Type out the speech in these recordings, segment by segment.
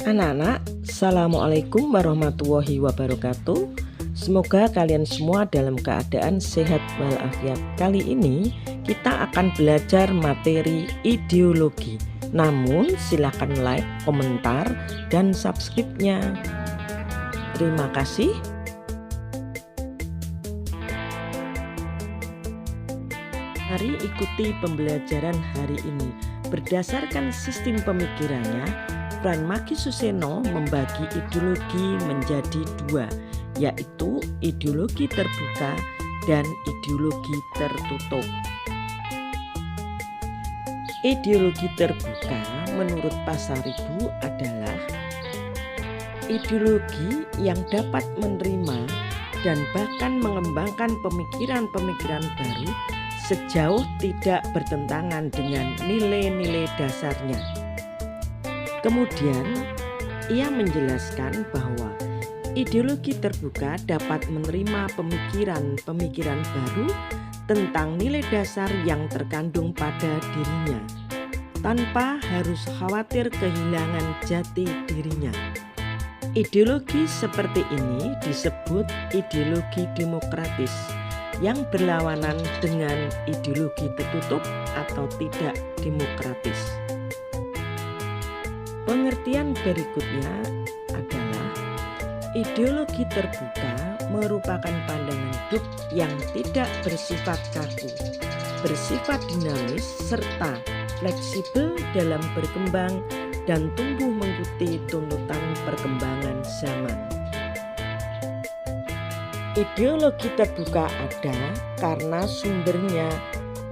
Anak-anak, Assalamualaikum warahmatullahi wabarakatuh. Semoga kalian semua dalam keadaan sehat walafiat. Kali ini kita akan belajar materi ideologi. Namun silahkan like, komentar, dan subscribe-nya. Terima kasih. Mari ikuti pembelajaran hari ini. Berdasarkan sistem pemikirannya, Frank Suseno membagi ideologi menjadi dua, yaitu ideologi terbuka dan ideologi tertutup. Ideologi terbuka menurut Pasaribu adalah ideologi yang dapat menerima dan bahkan mengembangkan pemikiran-pemikiran baru sejauh tidak bertentangan dengan nilai-nilai dasarnya. Kemudian, ia menjelaskan bahwa ideologi terbuka dapat menerima pemikiran-pemikiran baru tentang nilai dasar yang terkandung pada dirinya, tanpa harus khawatir kehilangan jati dirinya. Ideologi seperti ini disebut ideologi demokratis, yang berlawanan dengan ideologi tertutup atau tidak demokratis. Pengertian berikutnya adalah ideologi terbuka merupakan pandangan hidup yang tidak bersifat kaku, bersifat dinamis serta fleksibel dalam berkembang dan tumbuh mengikuti tuntutan perkembangan zaman. Ideologi terbuka ada karena sumbernya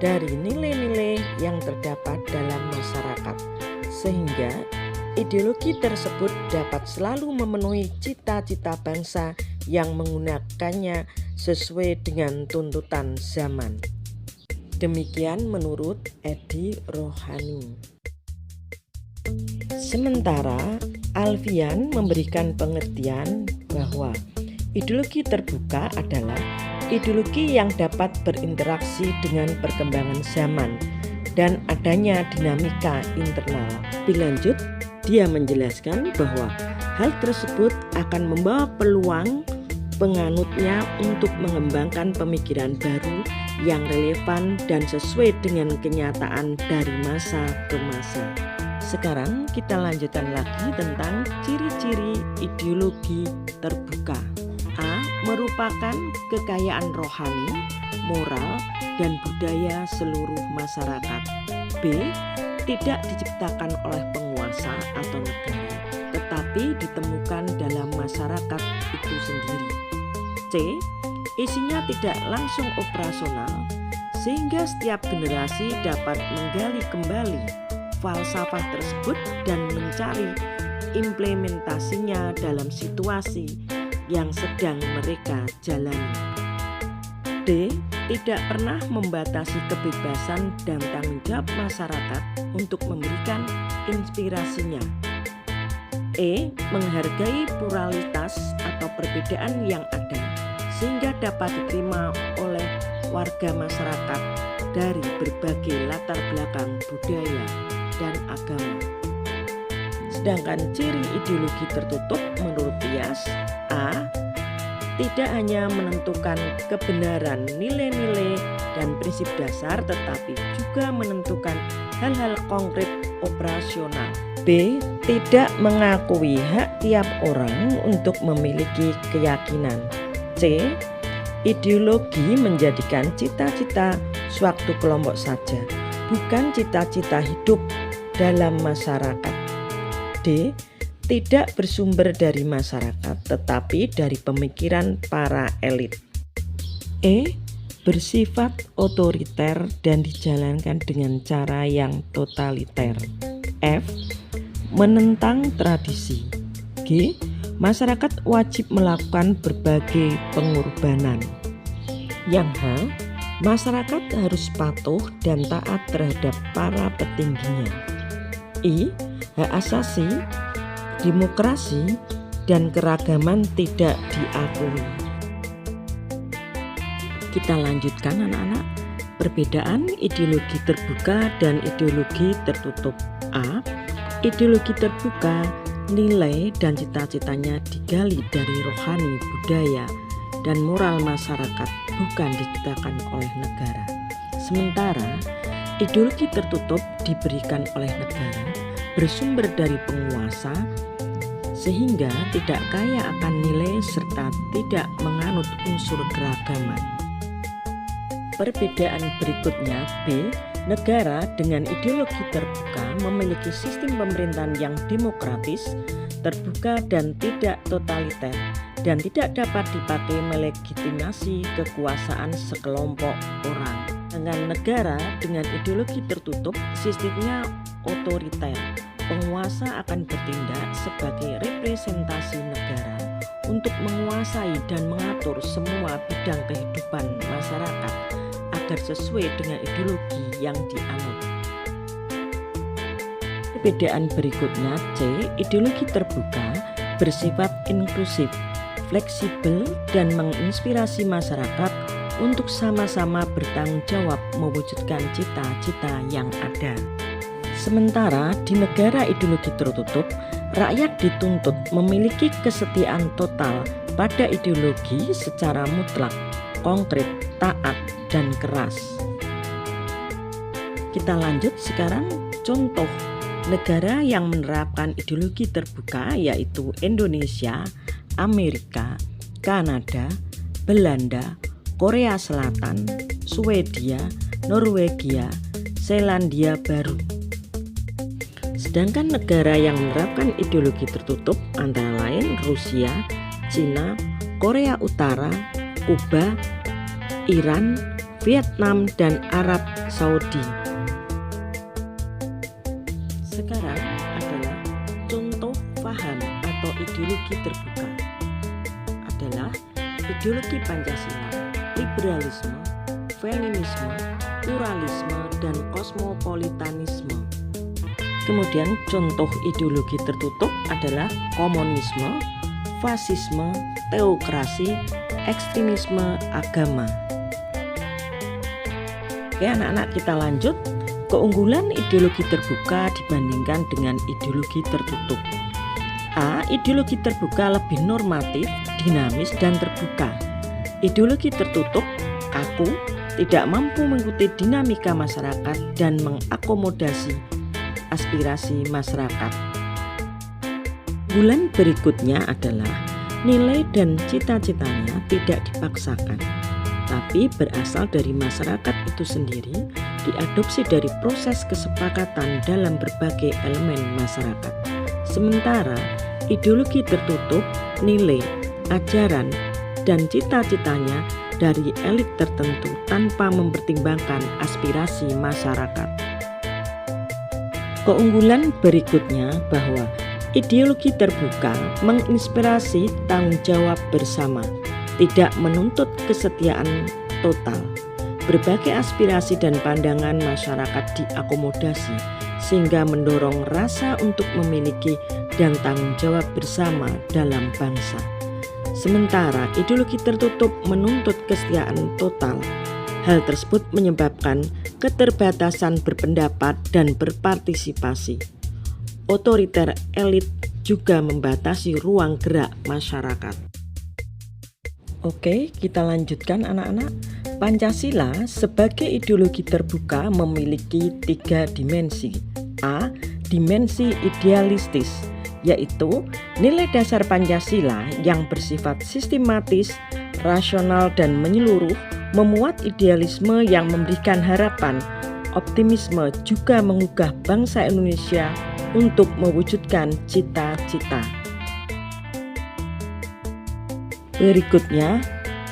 dari nilai-nilai yang terdapat dalam masyarakat, sehingga ideologi tersebut dapat selalu memenuhi cita-cita bangsa yang menggunakannya sesuai dengan tuntutan zaman. Demikian menurut Edi Rohani. Sementara Alfian memberikan pengertian bahwa ideologi terbuka adalah ideologi yang dapat berinteraksi dengan perkembangan zaman dan adanya dinamika internal. Lebih lanjut, dia menjelaskan bahwa hal tersebut akan membawa peluang penganutnya untuk mengembangkan pemikiran baru yang relevan dan sesuai dengan kenyataan dari masa ke masa. Sekarang kita lanjutkan lagi tentang ciri-ciri ideologi terbuka. A. Merupakan kekayaan rohani, moral, dan budaya seluruh masyarakat. B. Tidak diciptakan oleh penguasa atau negara, tetapi ditemukan dalam masyarakat itu sendiri. C. Isinya tidak langsung operasional, sehingga setiap generasi dapat menggali kembali falsafah tersebut dan mencari implementasinya dalam situasi yang sedang mereka jalani. D. Tidak pernah membatasi kebebasan dan tanggung jawab masyarakat untuk memberikan inspirasinya. E. Menghargai pluralitas atau perbedaan yang ada sehingga dapat diterima oleh warga masyarakat dari berbagai latar belakang budaya dan agama. Sedangkan ciri ideologi tertutup menurut Thias, A. Tidak hanya menentukan kebenaran nilai-nilai dan prinsip dasar, tetapi juga menentukan hal-hal konkret operasional. B. Tidak mengakui hak tiap orang untuk memiliki keyakinan. C. Ideologi menjadikan cita-cita suatu kelompok saja, bukan cita-cita hidup dalam masyarakat. D. Tidak bersumber dari masyarakat, tetapi dari pemikiran para elit. E. Bersifat otoriter dan dijalankan dengan cara yang totaliter. F. Menentang tradisi. G. Masyarakat wajib melakukan berbagai pengorbanan. Yang H. Masyarakat harus patuh dan taat terhadap para petingginya. I. Hak asasi, demokrasi, dan keragaman tidak diakui. Kita lanjutkan anak-anak. Perbedaan ideologi terbuka dan ideologi tertutup. A. Ideologi terbuka nilai dan cita-citanya digali dari rohani, budaya, dan moral masyarakat, bukan diciptakan oleh negara. Sementara ideologi tertutup diberikan oleh negara, bersumber dari penguasa, sehingga tidak kaya akan nilai serta tidak menganut unsur keragaman. Perbedaan berikutnya B. Negara dengan ideologi terbuka memiliki sistem pemerintahan yang demokratis, terbuka dan tidak totaliter, dan tidak dapat dipakai melegitimasi kekuasaan sekelompok orang. Dengan negara dengan ideologi tertutup, sistemnya otoriter. Penguasa akan bertindak sebagai representasi negara untuk menguasai dan mengatur semua bidang kehidupan masyarakat agar sesuai dengan ideologi yang dianut. Perbedaan berikutnya C. Ideologi terbuka bersifat inklusif, fleksibel, dan menginspirasi masyarakat untuk sama-sama bertanggung jawab mewujudkan cita-cita yang ada. Sementara di negara ideologi tertutup, rakyat dituntut memiliki kesetiaan total pada ideologi secara mutlak, konkret, taat, dan keras. Kita lanjut sekarang contoh negara yang menerapkan ideologi terbuka, yaitu Indonesia, Amerika, Kanada, Belanda, Korea Selatan, Swedia, Norwegia, Selandia Baru. Sedangkan negara yang menerapkan ideologi tertutup antara lain Rusia, Cina, Korea Utara, Kuba, Iran, Vietnam, dan Arab Saudi. Sekarang adalah contoh paham atau ideologi terbuka. Adalah ideologi Pancasila, liberalisme, feminisme, pluralisme, dan kosmopolitanisme. Kemudian contoh ideologi tertutup adalah komunisme, fasisme, teokrasi, ekstremisme agama. Oke anak-anak, kita lanjut. Keunggulan ideologi terbuka dibandingkan dengan ideologi tertutup. A. Ideologi terbuka lebih normatif, dinamis, dan terbuka. Ideologi tertutup kaku, tidak mampu mengikuti dinamika masyarakat dan mengakomodasi aspirasi masyarakat. Keunggulan berikutnya adalah nilai dan cita-citanya tidak dipaksakan, tapi berasal dari masyarakat itu sendiri, diadopsi dari proses kesepakatan dalam berbagai elemen masyarakat. Sementara ideologi tertutup, nilai, ajaran, dan cita-citanya dari elit tertentu tanpa mempertimbangkan aspirasi masyarakat. Keunggulan berikutnya bahwa ideologi terbuka menginspirasi tanggung jawab bersama, tidak menuntut kesetiaan total. Berbagai aspirasi dan pandangan masyarakat diakomodasi, sehingga mendorong rasa untuk memiliki dan tanggung jawab bersama dalam bangsa. Sementara ideologi tertutup menuntut kesetiaan total. Hal tersebut menyebabkan keterbatasan berpendapat dan berpartisipasi. Otoriter elit juga membatasi ruang gerak masyarakat. Oke, kita lanjutkan anak-anak. Pancasila sebagai ideologi terbuka memiliki 3 dimensi. A. Dimensi idealistis, yaitu nilai dasar Pancasila yang bersifat sistematis, rasional, dan menyeluruh, memuat idealisme yang memberikan harapan, optimisme, juga menggugah bangsa Indonesia untuk mewujudkan cita-cita. Berikutnya,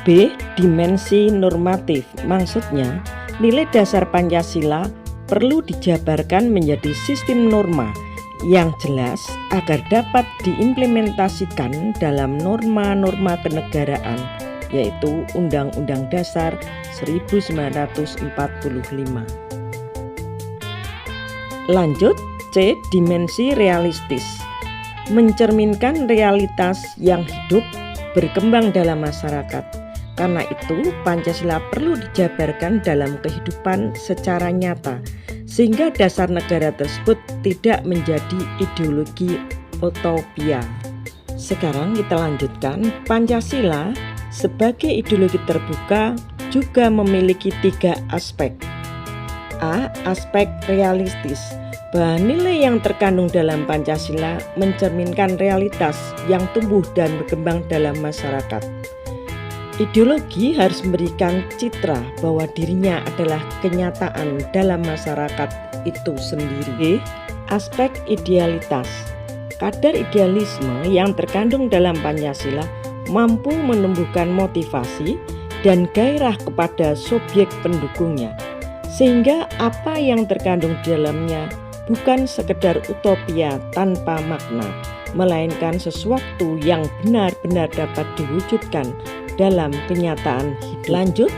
B. Dimensi normatif, maksudnya nilai dasar Pancasila perlu dijabarkan menjadi sistem norma yang jelas agar dapat diimplementasikan dalam norma-norma kenegaraan, yaitu Undang-Undang Dasar 1945. Lanjut, C. Dimensi realistis, mencerminkan realitas yang hidup berkembang dalam masyarakat. Karena itu, Pancasila perlu dijabarkan dalam kehidupan secara nyata, sehingga dasar negara tersebut tidak menjadi ideologi utopia. Sekarang kita lanjutkan. Pancasila sebagai ideologi terbuka juga memiliki 3 aspek. A. Aspek realistis, bahwa nilai yang terkandung dalam Pancasila mencerminkan realitas yang tumbuh dan berkembang dalam masyarakat. Ideologi harus memberikan citra bahwa dirinya adalah kenyataan dalam masyarakat itu sendiri. B. Aspek idealitas, kadar idealisme yang terkandung dalam Pancasila mampu menumbuhkan motivasi dan gairah kepada subjek pendukungnya, sehingga apa yang terkandung di dalamnya bukan sekedar utopia tanpa makna, melainkan sesuatu yang benar-benar dapat diwujudkan dalam kenyataan hidup. Lanjut,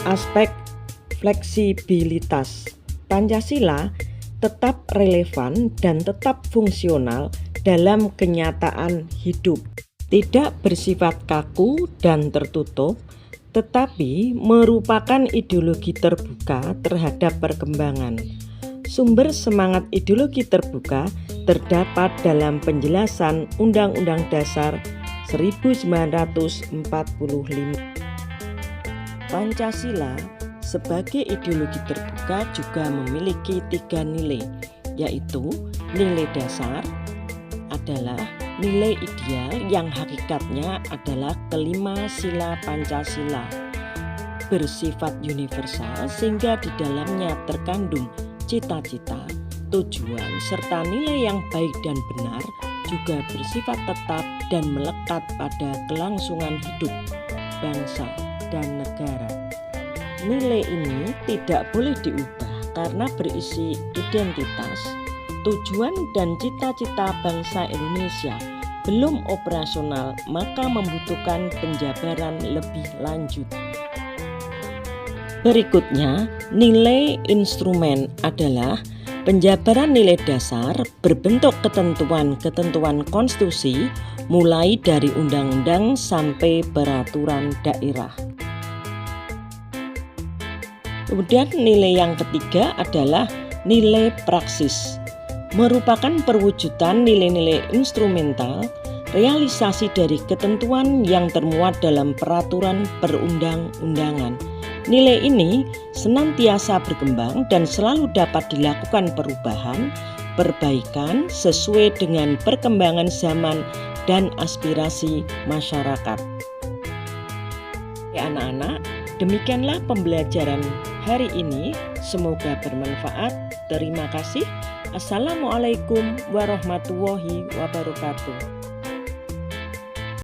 aspek fleksibilitas. Pancasila tetap relevan dan tetap fungsional dalam kenyataan hidup, tidak bersifat kaku dan tertutup, tetapi merupakan ideologi terbuka terhadap perkembangan. Sumber semangat ideologi terbuka terdapat dalam penjelasan Undang-Undang Dasar 1945. Pancasila sebagai ideologi terbuka juga memiliki 3 nilai, yaitu nilai dasar adalah nilai ideal yang hakikatnya adalah kelima sila Pancasila, bersifat universal sehingga di dalamnya terkandung cita-cita, tujuan, serta nilai yang baik dan benar, juga bersifat tetap dan melekat pada kelangsungan hidup bangsa dan negara. Nilai ini tidak boleh diubah karena berisi identitas, tujuan dan cita-cita bangsa Indonesia belum operasional, maka membutuhkan penjabaran lebih lanjut. Berikutnya, nilai instrumen adalah penjabaran nilai dasar berbentuk ketentuan-ketentuan konstitusi mulai dari undang-undang sampai peraturan daerah. Kemudian nilai yang ketiga adalah nilai praksis, merupakan perwujudan nilai-nilai instrumental realisasi dari ketentuan yang termuat dalam peraturan perundang-undangan. Nilai ini senantiasa berkembang dan selalu dapat dilakukan perubahan, perbaikan sesuai dengan perkembangan zaman dan aspirasi masyarakat. Ya anak-anak, demikianlah pembelajaran hari ini. Semoga bermanfaat. Terima kasih. Assalamualaikum warahmatullahi wabarakatuh.